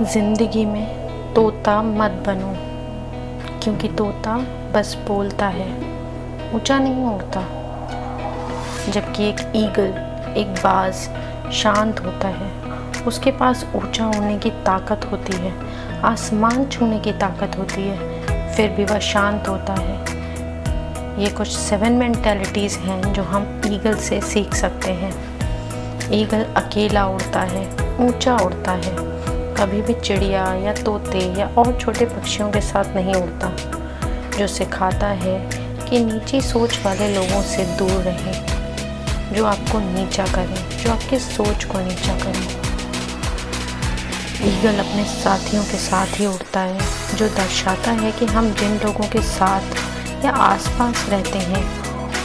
ज़िंदगी में तोता मत बनो, क्योंकि तोता बस बोलता है, ऊंचा नहीं उड़ता। जबकि एक ईगल, एक बाज शांत होता है, उसके पास ऊंचा उड़ने की ताकत होती है, आसमान छूने की ताकत होती है, फिर भी वह शांत होता है। ये कुछ 7 मेंटालिटीज़ हैं जो हम ईगल से सीख सकते हैं। ईगल अकेला उड़ता है, ऊंचा उड़ता है, कभी भी चिड़िया या तोते या और छोटे पक्षियों के साथ नहीं उड़ता, जो सिखाता है कि नीची सोच वाले लोगों से दूर रहें, जो आपको नीचा करें, जो आपकी सोच को नीचा करें। ईगल अपने साथियों के साथ ही उड़ता है, जो दर्शाता है कि हम जिन लोगों के साथ या आसपास रहते हैं,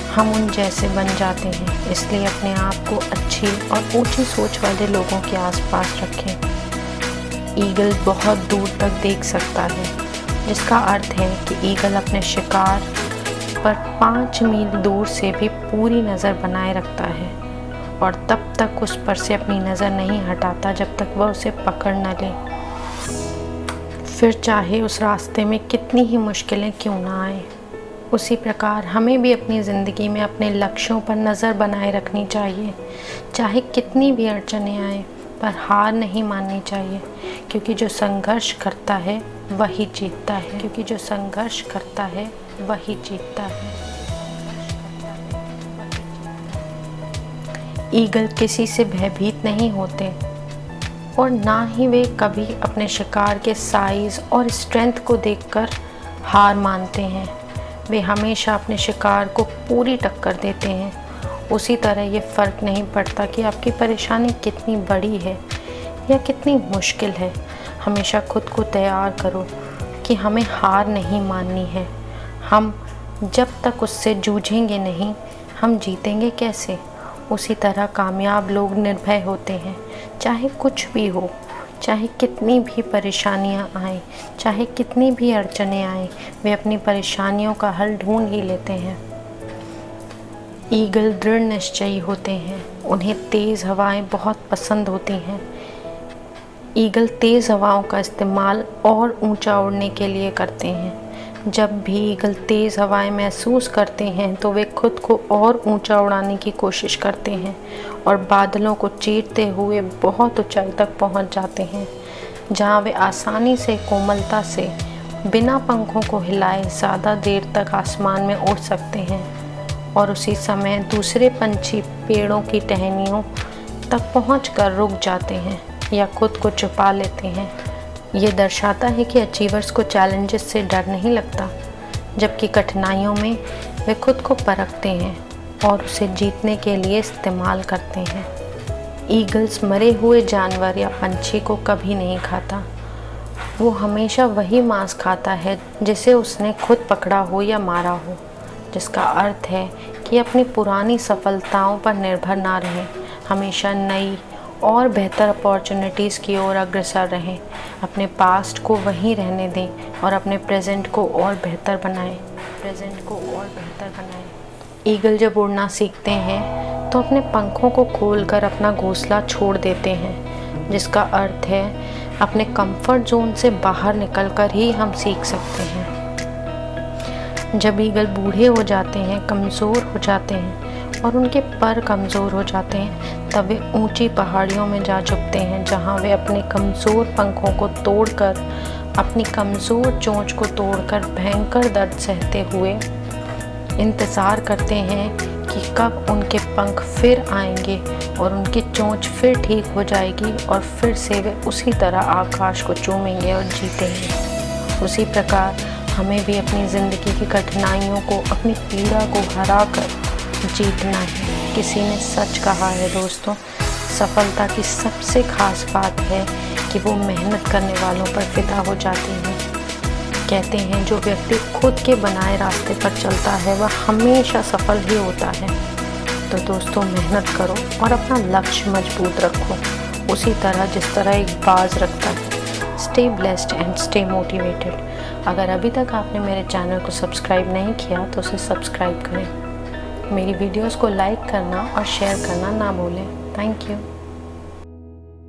हम उन जैसे बन जाते हैं। इसलिए अपने आप को अच्छी और ऊंची सोच वाले लोगों के आसपास रखें। ईगल बहुत दूर तक देख सकता है, जिसका अर्थ है कि ईगल अपने शिकार पर 5 मील दूर से भी पूरी नज़र बनाए रखता है और तब तक उस पर से अपनी नज़र नहीं हटाता जब तक वह उसे पकड़ न ले। फिर चाहे उस रास्ते में कितनी ही मुश्किलें क्यों ना आए। उसी प्रकार हमें भी अपनी ज़िंदगी में अपने लक्ष्यों पर नज़र बनाए रखनी चाहिए, चाहे कितनी भी अड़चनें आए, पर हार नहीं माननी चाहिए, क्योंकि जो संघर्ष करता है वही जीतता है। क्योंकि जो संघर्ष करता है वही जीतता है। ईगल किसी से भयभीत नहीं होते और ना ही वे कभी अपने शिकार के साइज और स्ट्रेंथ को देखकर हार मानते हैं। वे हमेशा अपने शिकार को पूरी टक्कर देते हैं। उसी तरह ये फ़र्क नहीं पड़ता कि आपकी परेशानी कितनी बड़ी है या कितनी मुश्किल है, हमेशा खुद को तैयार करो कि हमें हार नहीं माननी है। हम जब तक उससे जूझेंगे नहीं, हम जीतेंगे कैसे। उसी तरह कामयाब लोग निर्भय होते हैं, चाहे कुछ भी हो, चाहे कितनी भी परेशानियां आएं, चाहे कितनी भी अड़चनें आएं, वे अपनी परेशानियों का हल ढूंढ ही लेते हैं। ईगल दृढ़ निश्चयी होते हैं, उन्हें तेज़ हवाएं बहुत पसंद होती हैं। ईगल तेज़ हवाओं का इस्तेमाल और ऊंचा उड़ने के लिए करते हैं। जब भी ईगल तेज़ हवाएं महसूस करते हैं तो वे खुद को और ऊंचा उड़ाने की कोशिश करते हैं और बादलों को चीरते हुए बहुत ऊंचाई तक पहुंच जाते हैं, जहां वे आसानी से कोमलता से बिना पंखों को हिलाए ज़्यादा देर तक आसमान में उड़ सकते हैं। और उसी समय दूसरे पंछी पेड़ों की टहनियों तक पहुंचकर रुक जाते हैं या खुद को छुपा लेते हैं। ये दर्शाता है कि अचीवर्स को चैलेंजेस से डर नहीं लगता, जबकि कठिनाइयों में वे खुद को परखते हैं और उसे जीतने के लिए इस्तेमाल करते हैं। ईगल्स मरे हुए जानवर या पंछी को कभी नहीं खाता। वो हमेशा वही मांस खाता है जिसे उसने खुद पकड़ा हो या मारा हो, जिसका अर्थ है कि अपनी पुरानी सफलताओं पर निर्भर ना रहें, हमेशा नई और बेहतर अपॉर्चुनिटीज़ की ओर अग्रसर रहें। अपने पास्ट को वहीं रहने दें और अपने प्रेजेंट को और बेहतर बनाएं। ईगल जब उड़ना सीखते हैं तो अपने पंखों को खोलकर अपना घोंसला छोड़ देते हैं, जिसका अर्थ है अपने कंफर्ट जोन से बाहर निकलकर ही हम सीख सकते हैं। जब ईगल बूढ़े हो जाते हैं, कमज़ोर हो जाते हैं और उनके पर कमज़ोर हो जाते हैं, तब वे ऊंची पहाड़ियों में जा छुपते हैं, जहां वे अपने कमज़ोर पंखों को तोड़कर, अपनी कमज़ोर चोंच को तोड़कर भयंकर दर्द सहते हुए इंतज़ार करते हैं कि कब उनके पंख फिर आएंगे और उनकी चोंच फिर ठीक हो जाएगी और फिर से वे उसी तरह आकाश को चूमेंगे और जीतेंगे। उसी प्रकार हमें भी अपनी ज़िंदगी की कठिनाइयों को, अपनी पीड़ा को हरा कर जीतना है। किसी ने सच कहा है दोस्तों, सफलता की सबसे खास बात है कि वो मेहनत करने वालों पर फिदा हो जाती है। कहते हैं जो व्यक्ति खुद के बनाए रास्ते पर चलता है वह हमेशा सफल ही होता है। तो दोस्तों, मेहनत करो और अपना लक्ष्य मजबूत रखो, उसी तरह जिस तरह एक बाज रखता है। Stay blessed and stay motivated. अगर अभी तक आपने मेरे चैनल को सब्सक्राइब नहीं किया तो उसे सब्सक्राइब करें। मेरी वीडियोस को लाइक करना और शेयर करना ना भूलें। Thank you.